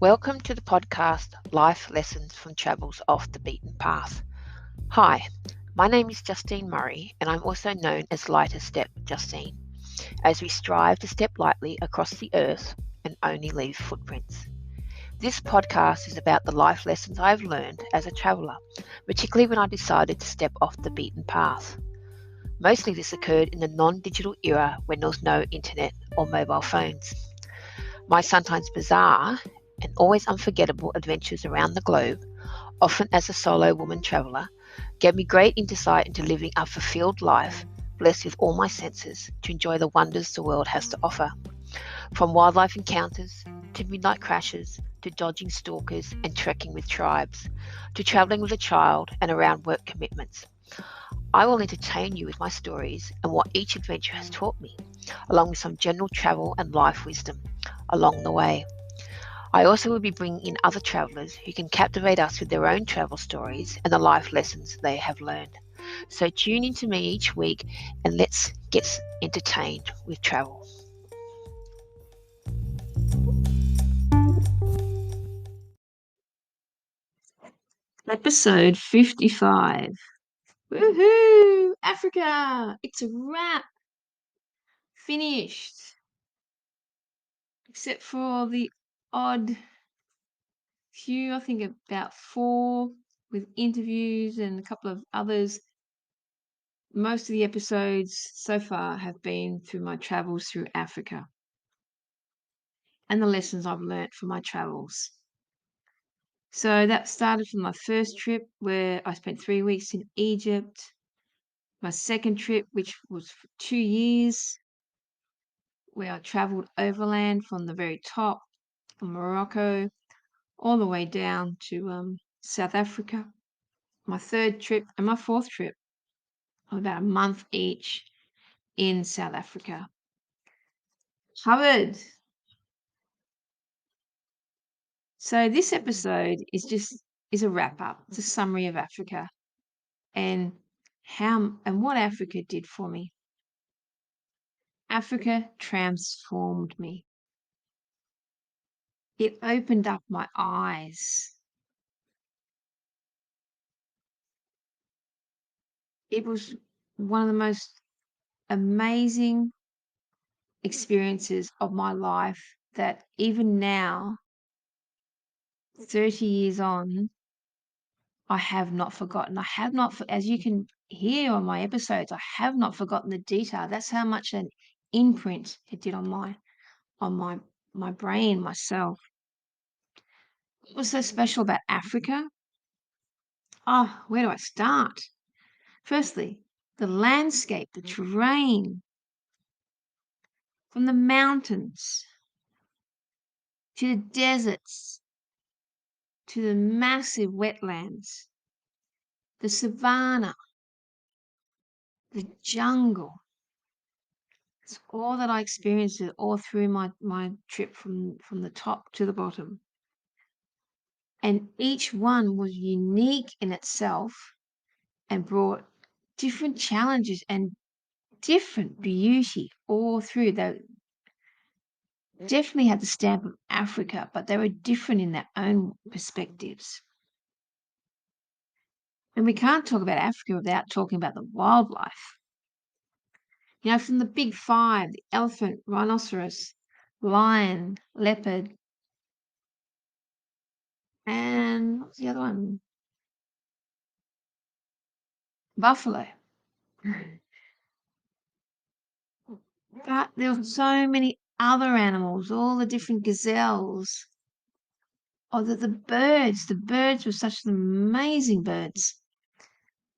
Welcome to the podcast Life Lessons from Travels Off the Beaten Path. Hi, my name is Justine Murray, and I'm also known as Lighter Step Justine, as we strive to step lightly across the earth and only leave footprints. This podcast is about the life lessons I have learned as a traveller, particularly when I decided to step off the beaten path. Mostly this occurred in the non-digital era when there was no internet or mobile phones. My sometimes bizarre and always unforgettable adventures around the globe, often as a solo woman traveller, gave me great insight into living a fulfilled life, blessed with all my senses to enjoy the wonders the world has to offer. From wildlife encounters, to midnight crashes, to dodging stalkers and trekking with tribes, to travelling with a child and around work commitments. I will entertain you with my stories and what each adventure has taught me, along with some general travel and life wisdom along the way. I also will be bringing in other travellers who can captivate us with their own travel stories and the life lessons they have learned. So tune in to me each week and let's get entertained with travel. Episode 55. Woohoo! Africa! It's a wrap! Finished! Except for the odd few, I think about 4 with interviews and a couple of others. Most of the episodes so far have been through my travels through Africa and the lessons I've learnt from my travels. So that started from my first trip where I spent 3 weeks in Egypt. My second trip, which was for 2 years, where I travelled overland from the very top of Morocco all the way down to South Africa. My third trip and my fourth trip, about a month each in South Africa. Covered. So this episode is a wrap up. It's a summary of Africa and what Africa did for me. Africa transformed me. It opened up my eyes. It was one of the most amazing experiences of my life that even now, 30 years on, I have not forgotten. I have not, as you can hear on my episodes, I have not forgotten the detail. That's how much an imprint it did on my brain, myself. What was so special about Africa? Oh, where do I start? Firstly, the landscape, the terrain, from the mountains to the deserts to the massive wetlands, the savannah, the jungle. It's all that I experienced all through my trip from the top to the bottom. And each one was unique in itself and brought different challenges and different beauty all through. They definitely had the stamp of Africa, but they were different in their own perspectives. And we can't talk about Africa without talking about the wildlife. From the big 5, the elephant, rhinoceros, lion, leopard, and what's the other one? Buffalo. But there were so many other animals, all the different gazelles. Oh, the birds. The birds were such amazing birds.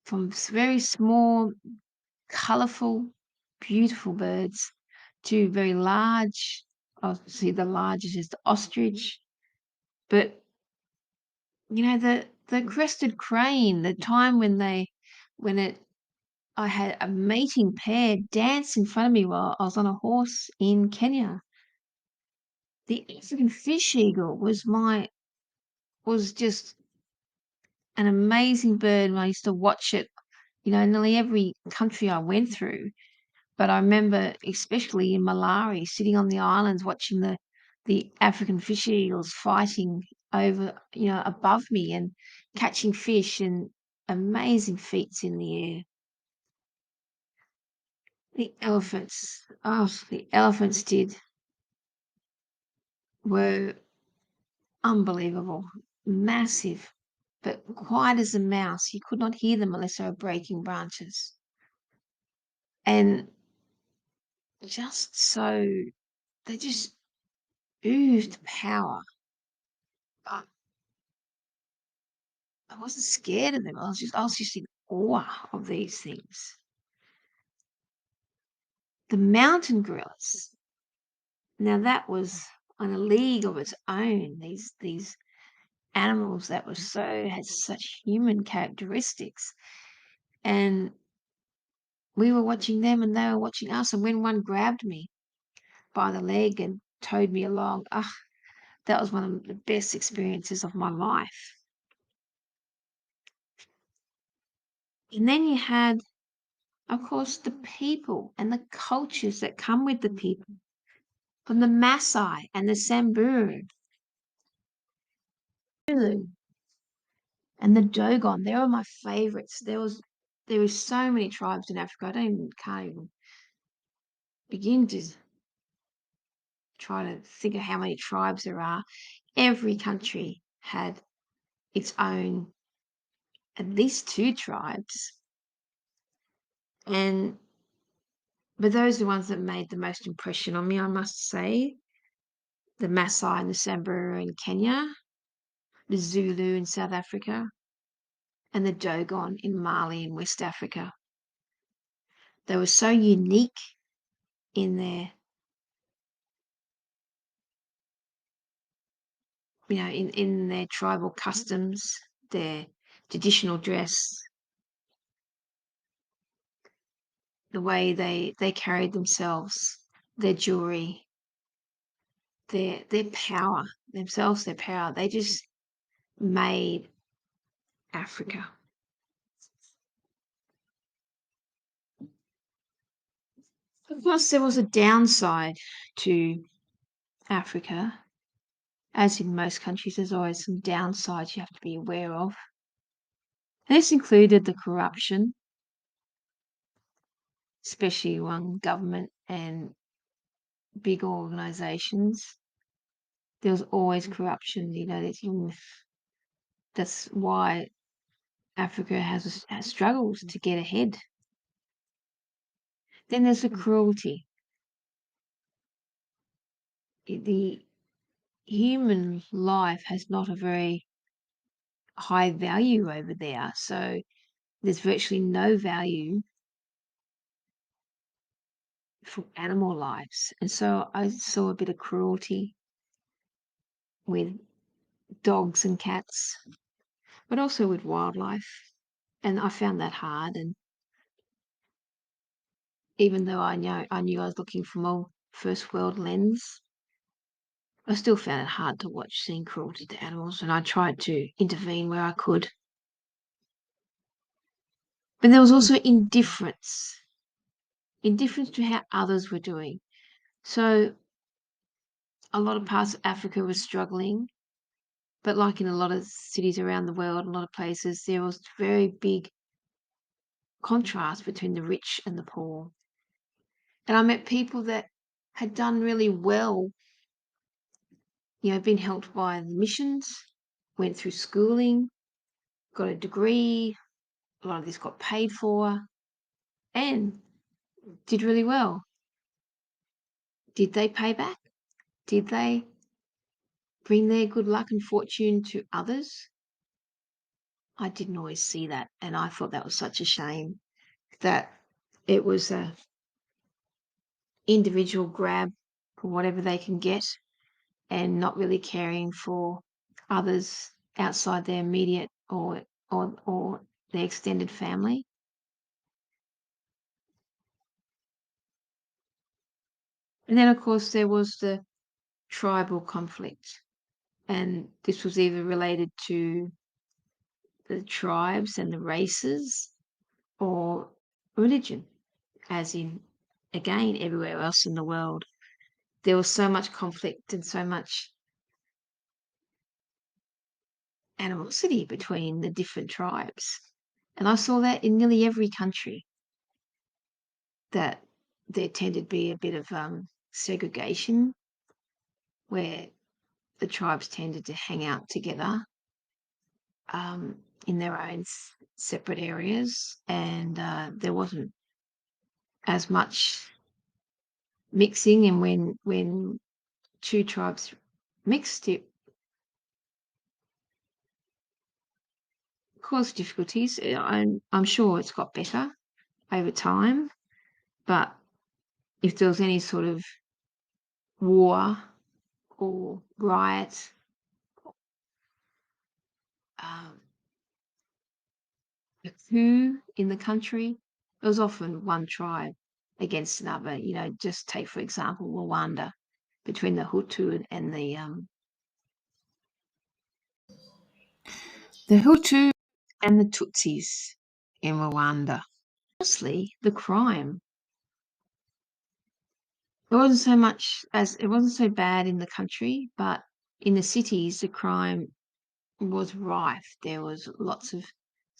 From very small, colourful, beautiful birds to very large. Obviously, the largest is the ostrich. But the crested crane, the time when I had a mating pair dance in front of me while I was on a horse in Kenya. The African fish eagle was just an amazing bird, and I used to watch it, nearly every country I went through. But I remember, especially in Malawi, sitting on the islands watching the African fish eagles fighting over, above me and catching fish and amazing feats in the air. The elephants, were unbelievable, massive, but quiet as a mouse. You could not hear them unless they were breaking branches. And just so, they just oozed power. But I wasn't scared of them. I was just in awe of these things. The mountain gorillas. Now that was on a league of its own. These animals that had such human characteristics, and we were watching them, and they were watching us. And when one grabbed me by the leg and towed me along, that was one of the best experiences of my life. And then you had, of course, the people and the cultures that come with the people, from the Maasai and the Samburu, Zulu, and the Dogon. They were my favorites. There is so many tribes in Africa. Can't even begin to try to think of how many tribes there are. Every country had its own, at least 2 tribes. But those are the ones that made the most impression on me, I must say. The Maasai and the Samburu in Kenya, the Zulu in South Africa, and the Dogon in Mali in West Africa. They were so unique in their, in their tribal customs, their traditional dress, the way they carried themselves, their jewelry, their power, their power. They just made Africa. Of course, there was a downside to Africa. As in most countries, there's always some downsides you have to be aware of. And this included the corruption, especially among government and big organizations. There was always corruption, that's why Africa has struggled to get ahead. Then there's the cruelty. The human life has not a very high value over there, so there's virtually no value for animal lives. And so I saw a bit of cruelty with dogs and cats, but also with wildlife. And I found that hard. And even though I knew I was looking from a first world lens, I still found it hard to watch seeing cruelty to animals, and I tried to intervene where I could. But there was also indifference to how others were doing. So a lot of parts of Africa were struggling, but like in a lot of cities around the world, a lot of places, there was very big contrast between the rich and the poor. And I met people that had done really well, been helped by the missions, went through schooling, got a degree, a lot of this got paid for, and did really well. Did they pay back? Did they bring their good luck and fortune to others? I didn't always see that, and I thought that was such a shame that it was a individual grab for whatever they can get and not really caring for others outside their immediate or their extended family. And then, of course, there was the tribal conflict, and this was either related to the tribes and the races or religion, as in, again, everywhere else in the world. there was so much conflict and so much animosity between the different tribes. And I saw that in nearly every country, that there tended to be a bit of segregation where the tribes tended to hang out together in their own separate areas, and there wasn't as much mixing. And when two tribes mixed, it caused difficulties. I'm sure it's got better over time, but if there was any sort of war or riot, um, a coup in the country, it was often one tribe against another. Just take, for example, Rwanda, between the Hutu and the Tutsis in Rwanda. Honestly, the crime, it wasn't so bad in the country, but in the cities, the crime was rife. There was lots of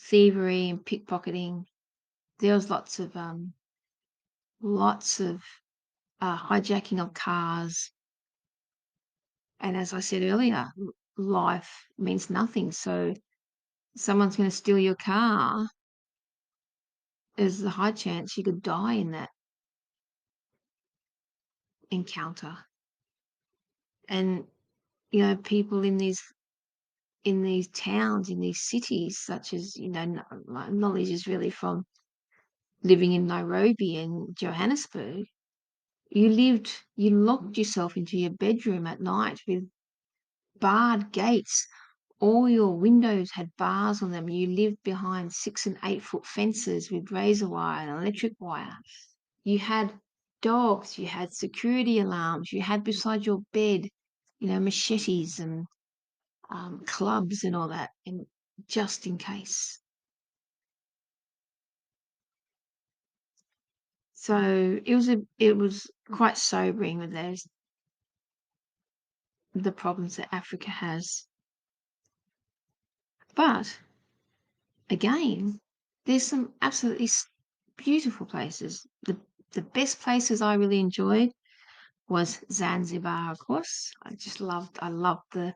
thievery and pickpocketing. There was lots of hijacking of cars. And as I said earlier, life means nothing. So someone's going to steal your car. There's a high chance you could die in that encounter. And people in these towns, in these cities, such as my knowledge is really from living in Nairobi and Johannesburg. You locked yourself into your bedroom at night with barred gates. All your windows had bars on them. You lived behind 6 and 8 foot fences with razor wire and electric wire. You had dogs, you had security alarms, you had beside your bed, machetes and clubs and all that, and just in case. So it was quite sobering with the problems that Africa has. But again, there's some absolutely beautiful places. The best places I really enjoyed was Zanzibar, of course. I loved the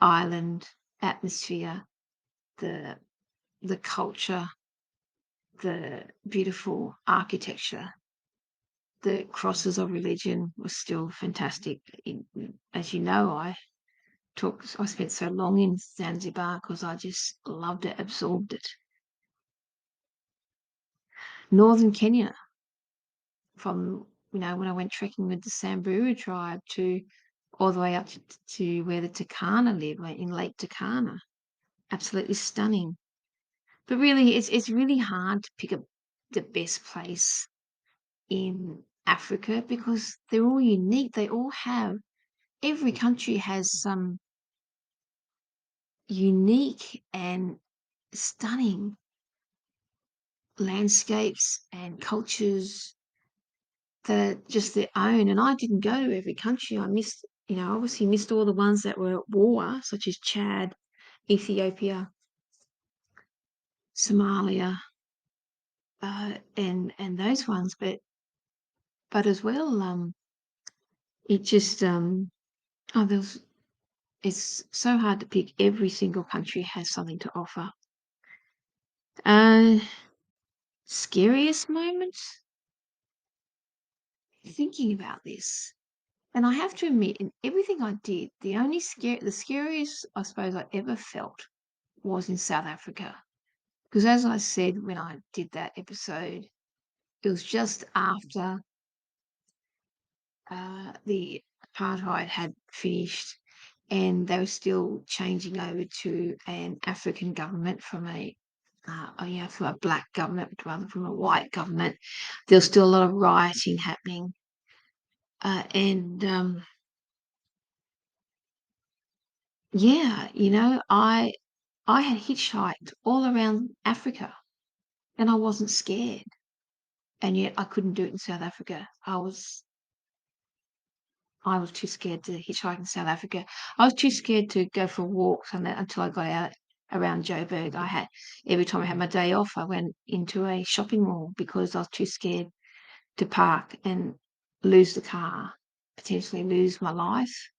island atmosphere, the culture, the beautiful architecture. The crosses of religion was still fantastic. As you know, I spent so long in Zanzibar because I just loved it, absorbed it. Northern Kenya, from when I went trekking with the Samburu tribe to all the way up to where the Turkana live, in Lake Turkana. Absolutely stunning. But really, it's really hard to pick up the best place in Africa because they're all unique. Every country has some unique and stunning landscapes and cultures that are just their own. And I didn't go to every country. I obviously missed all the ones that were at war, such as Chad, Ethiopia, Somalia, and those ones. But as well, it just it's so hard to pick. Every single country has something to offer. Scariest moments? Thinking about this, and I have to admit, in everything I did, the scariest I suppose I ever felt was in South Africa. Because as I said when I did that episode, it was just after the apartheid had finished, and they were still changing over to an African government from from a black government rather from a white government. There was still a lot of rioting happening, and yeah, I had hitchhiked all around Africa, and I wasn't scared, and yet I couldn't do it in South Africa. I was too scared to hitchhike in South Africa. I was too scared to go for walks until I got out around Joburg. Every time I had my day off, I went into a shopping mall because I was too scared to park and lose the car, potentially lose my life,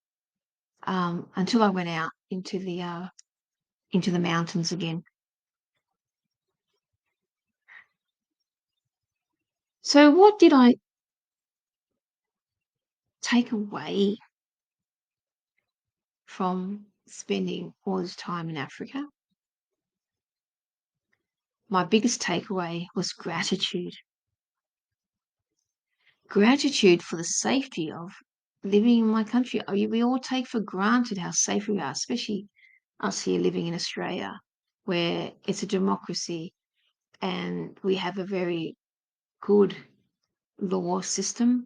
until I went out into the mountains again. So what did I take away from spending all this time in Africa? My biggest takeaway was gratitude. Gratitude for the safety of living in my country. We all take for granted how safe we are, especially us here living in Australia, where it's a democracy and we have a very good law system,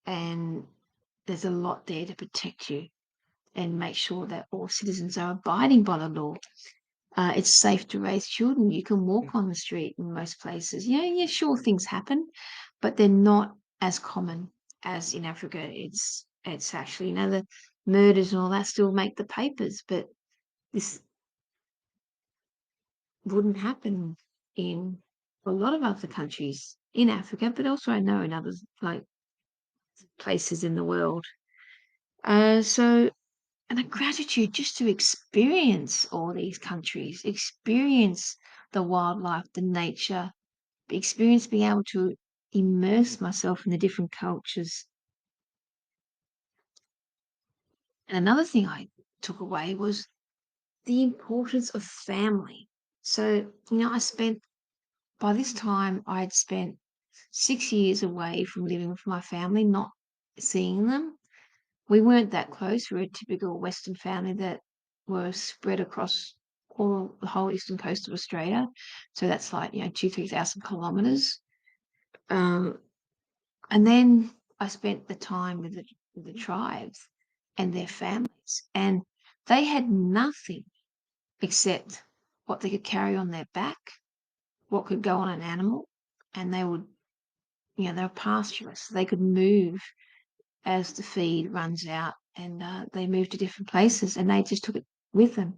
and there's a lot there to protect you and make sure that all citizens are abiding by the law. It's safe to raise children. You can walk on the street in most places. Yeah, sure, things happen, but they're not as common as in Africa. It's actually, the murders and all that still make the papers, but this wouldn't happen in a lot of other countries in Africa, but also I know in others, like places in the world. So and a gratitude just to experience all these countries, experience the wildlife, the nature, experience being able to immerse myself in the different cultures. And another thing I took away was the importance of family. So, by this time, I had spent 6 years away from living with my family, not seeing them. We weren't that close. We were a typical Western family that were spread across the whole eastern coast of Australia. So that's like, 2,000-3,000 kilometres. And then I spent the time with the tribes and their families, and they had nothing except what they could carry on their back, what could go on an animal, and they would, they were pastureless. They could move as the feed runs out, and they moved to different places, and they just took it with them.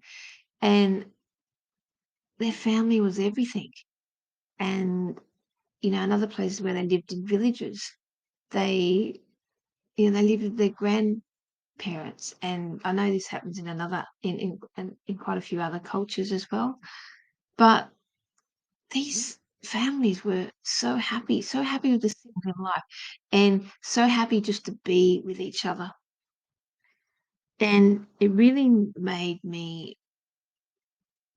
And their family was everything. And in other places where they lived in villages, they they lived with their grandparents. And I know this happens in quite a few other cultures as well. But these families were so happy with the simple in life, and so happy just to be with each other. And it really made me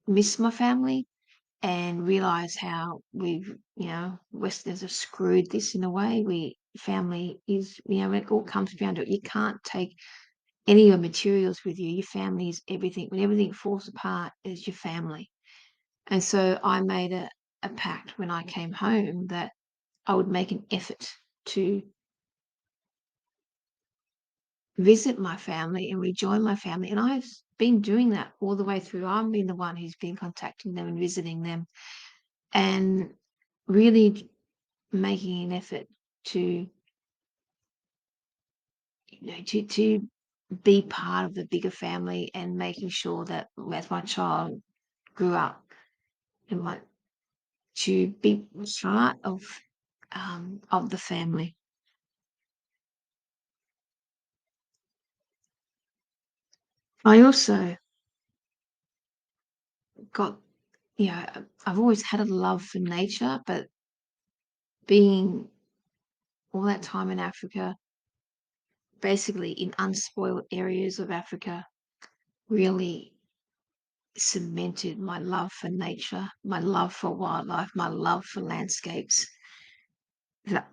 miss my family and realize how Westerners have screwed this in a way. Family is, when it all comes down to it, you can't take any of your materials with you. Your family is everything. When everything falls apart, is your family. And so I made a pact when I came home that I would make an effort to visit my family and rejoin my family. And I've been doing that all the way through. I've been the one who's been contacting them and visiting them, and really making an effort to to be part of the bigger family, and making sure that as my child grew up and to be part of the family. I also got, I've always had a love for nature, but being all that time in Africa, basically in unspoiled areas of Africa, really cemented my love for nature, my love for wildlife, my love for landscapes that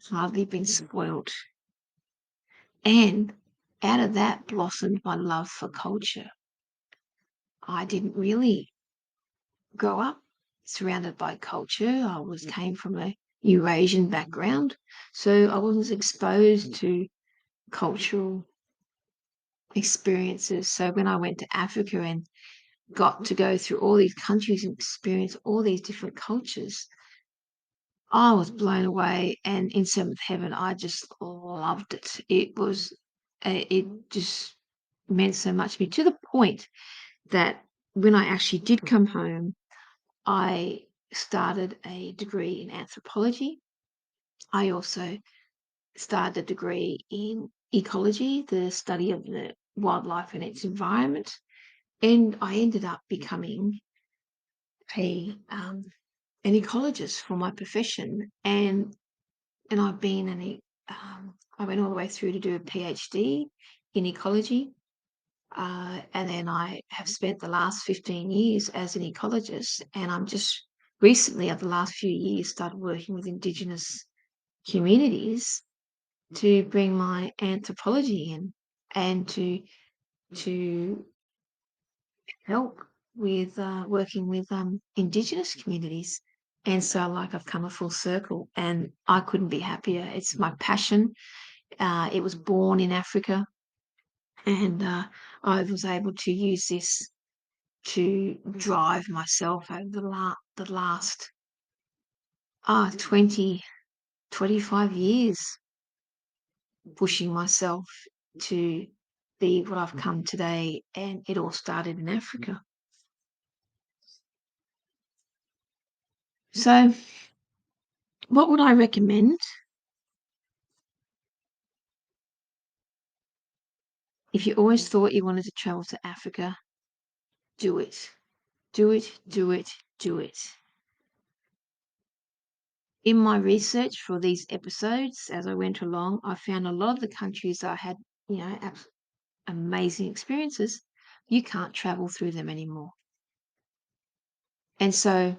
hardly been spoiled. And out of that blossomed my love for culture. I didn't really grow up surrounded by culture. Came from a Eurasian background, so I wasn't exposed to cultural experiences. So when I went to Africa and got to go through all these countries and experience all these different cultures, I was blown away, and in Seventh Heaven, I just loved it. It just meant so much to me, to the point that when I actually did come home, I started a degree in anthropology. I also started a degree in ecology, the study of the wildlife and its environment, and I ended up becoming a an ecologist for my profession, and I've been I went all the way through to do a PhD in ecology, and then I have spent the last 15 years as an ecologist, and I'm just recently, over the last few years, started working with Indigenous communities to bring my anthropology in and to help with working with Indigenous communities. And so, like, I've come a full circle, and I couldn't be happier. It's my passion. It was born in Africa, and I was able to use this to drive myself over the last 20, 25 years, pushing myself to be what I've come today. And it all started in Africa. So, what would I recommend? If you always thought you wanted to travel to Africa, do it. Do it, do it, do it. In my research for these episodes, as I went along, I found a lot of the countries that I had, amazing experiences, you can't travel through them anymore. And so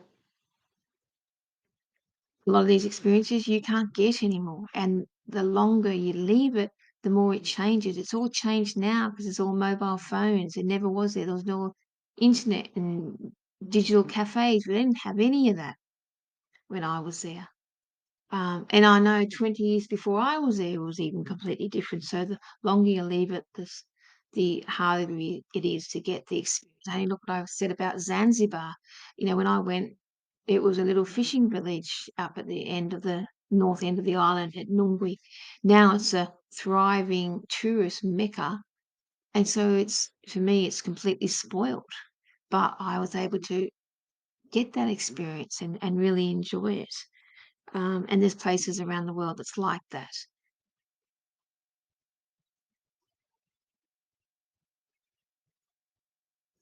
a lot of these experiences you can't get anymore. And the longer you leave it, the more it changes. It's all changed now because it's all mobile phones. It never was there. There was no internet and digital cafes. We didn't have any of that when I was there. And I know 20 years before I was there, it was even completely different. So the longer you leave it, the harder it is to get the experience. Hey, look what I said about Zanzibar. When I went, it was a little fishing village up at the end of the north end of the island at Nungwi. Now it's a thriving tourist mecca. And so for me, it's completely spoiled. But I was able to get that experience and really enjoy it. And there's places around the world that's like that.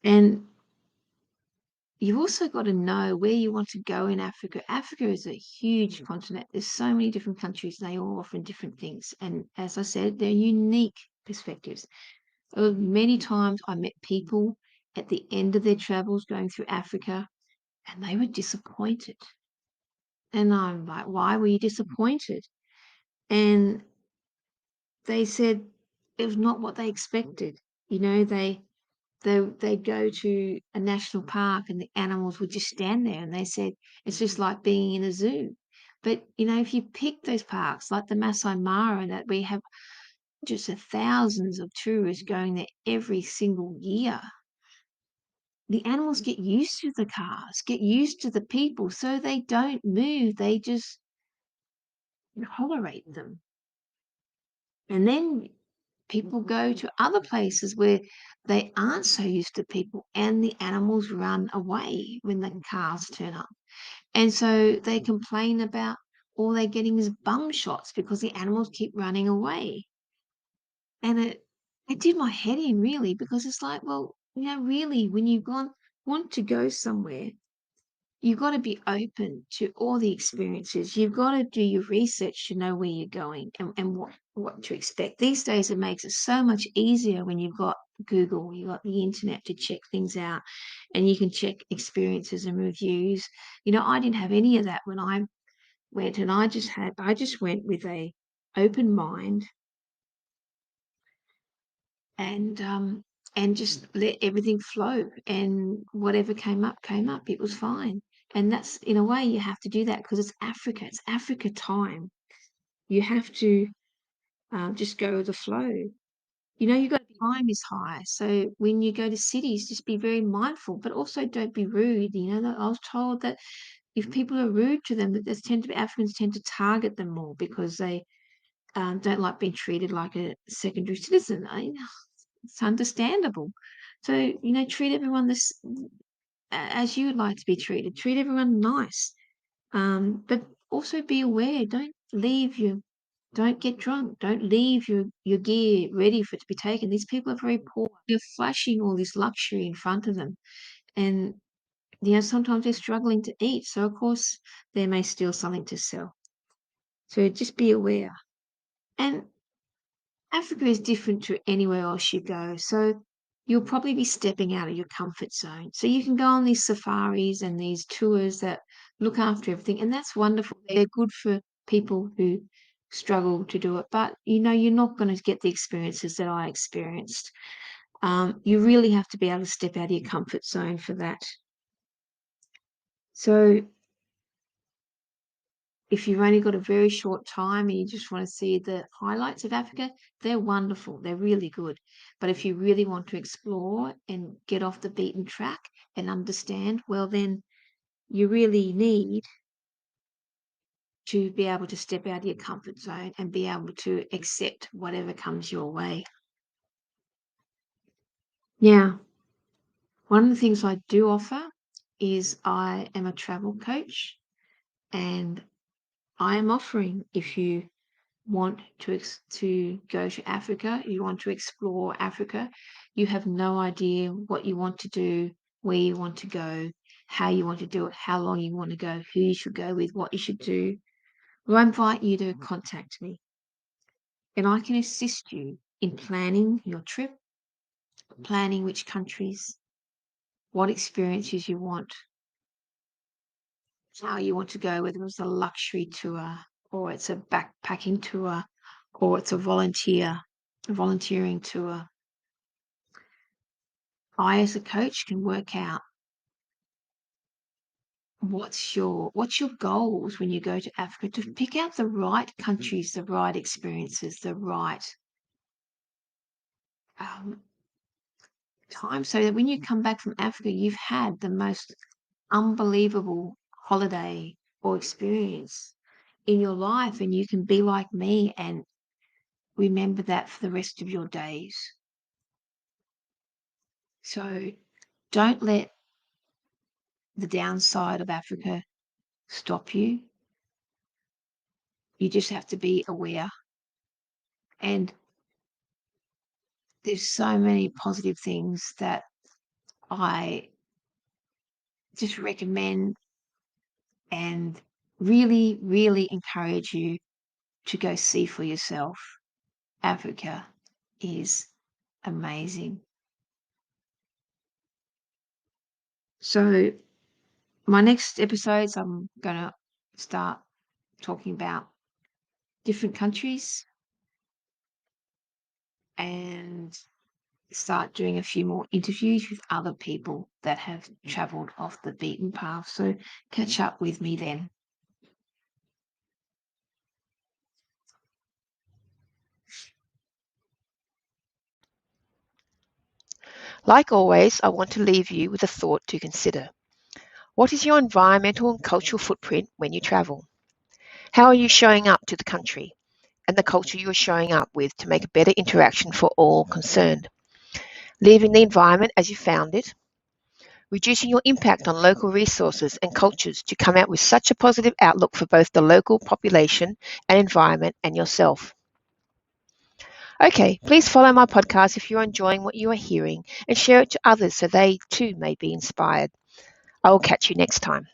And you've also got to know where you want to go in Africa. Africa is a huge continent. There's so many different countries, and they all offer different things. And as I said, they're unique perspectives. Many times I met people at the end of their travels going through Africa, and they were disappointed. And I'm like, why were you disappointed? And they said it was not what they expected. They'd go to a national park and the animals would just stand there, and they said it's just like being in a zoo. But if you pick those parks like the Masai Mara, and that we have just thousands of tourists going there every single year, the animals get used to the cars, get used to the people, so they don't move. They just tolerate them. And then people go to other places where they aren't so used to people, and the animals run away when the cars turn up. And so they complain about all they're getting is bum shots because the animals keep running away. And it did my head in, really, because it's like, well, really, when want to go somewhere, you've got to be open to all the experiences. You've got to do your research to know where you're going and what to expect. These days, it makes it so much easier when you've got Google, you've got the internet to check things out, and you can check experiences and reviews. I didn't have any of that when I went, and I just went with a open mind, and just let everything flow, and whatever came up came up. It was fine. And that's, in a way, you have to do that because it's Africa time. You have to just go with the flow. You got time is high, so when you go to cities, just be very mindful, but also don't be rude. I was told that if people are rude to them, Africans tend to target them more because they don't like being treated like a secondary citizen. It's understandable. So, treat everyone as you would like to be treated. Treat everyone nice. But also be aware. Don't get drunk. Don't leave your gear ready for it to be taken. These people are very poor. They're flashing all this luxury in front of them. And, sometimes they're struggling to eat. So, of course, they may steal something to sell. So just be aware. And Africa is different to anywhere else you go. So you'll probably be stepping out of your comfort zone. So you can go on these safaris and these tours that look after everything. And that's wonderful. They're good for people who struggle to do it. But, you're not going to get the experiences that I experienced. You really have to be able to step out of your comfort zone for that. So if you've only got a very short time and you just want to see the highlights of Africa, they're wonderful. They're really good. But if you really want to explore and get off the beaten track and understand, well, then you really need to be able to step out of your comfort zone and be able to accept whatever comes your way. Now, one of the things I do offer is I am a travel coach, and I am offering, if you want to go to Africa, you want to explore Africa, you have no idea what you want to do, where you want to go, how you want to do it, how long you want to go, who you should go with, what you should do, well, I invite you to contact me, and I can assist you in planning your trip, planning which countries, what experiences you want, how you want to go, whether it's a luxury tour or it's a backpacking tour or it's a volunteering tour. I, as a coach, can work out what's your goals when you go to Africa, to pick out the right countries, the right experiences, the right time, so that when you come back from Africa, you've had the most unbelievable holiday or experience in your life, and you can be like me and remember that for the rest of your days. So don't let the downside of Africa stop you. You just have to be aware. And there's so many positive things that I just recommend and really, really encourage you to go see for yourself. Africa is amazing. So my next episodes, I'm going to start talking about different countries and start doing a few more interviews with other people that have traveled off the beaten path. So catch up with me then. Like always, I want to leave you with a thought to consider. What is your environmental and cultural footprint when you travel? How are you showing up to the country and the culture you are showing up with to make a better interaction for all concerned? Leaving the environment as you found it, reducing your impact on local resources and cultures to come out with such a positive outlook for both the local population and environment and yourself. Okay, please follow my podcast if you're enjoying what you are hearing and share it to others so they too may be inspired. I will catch you next time.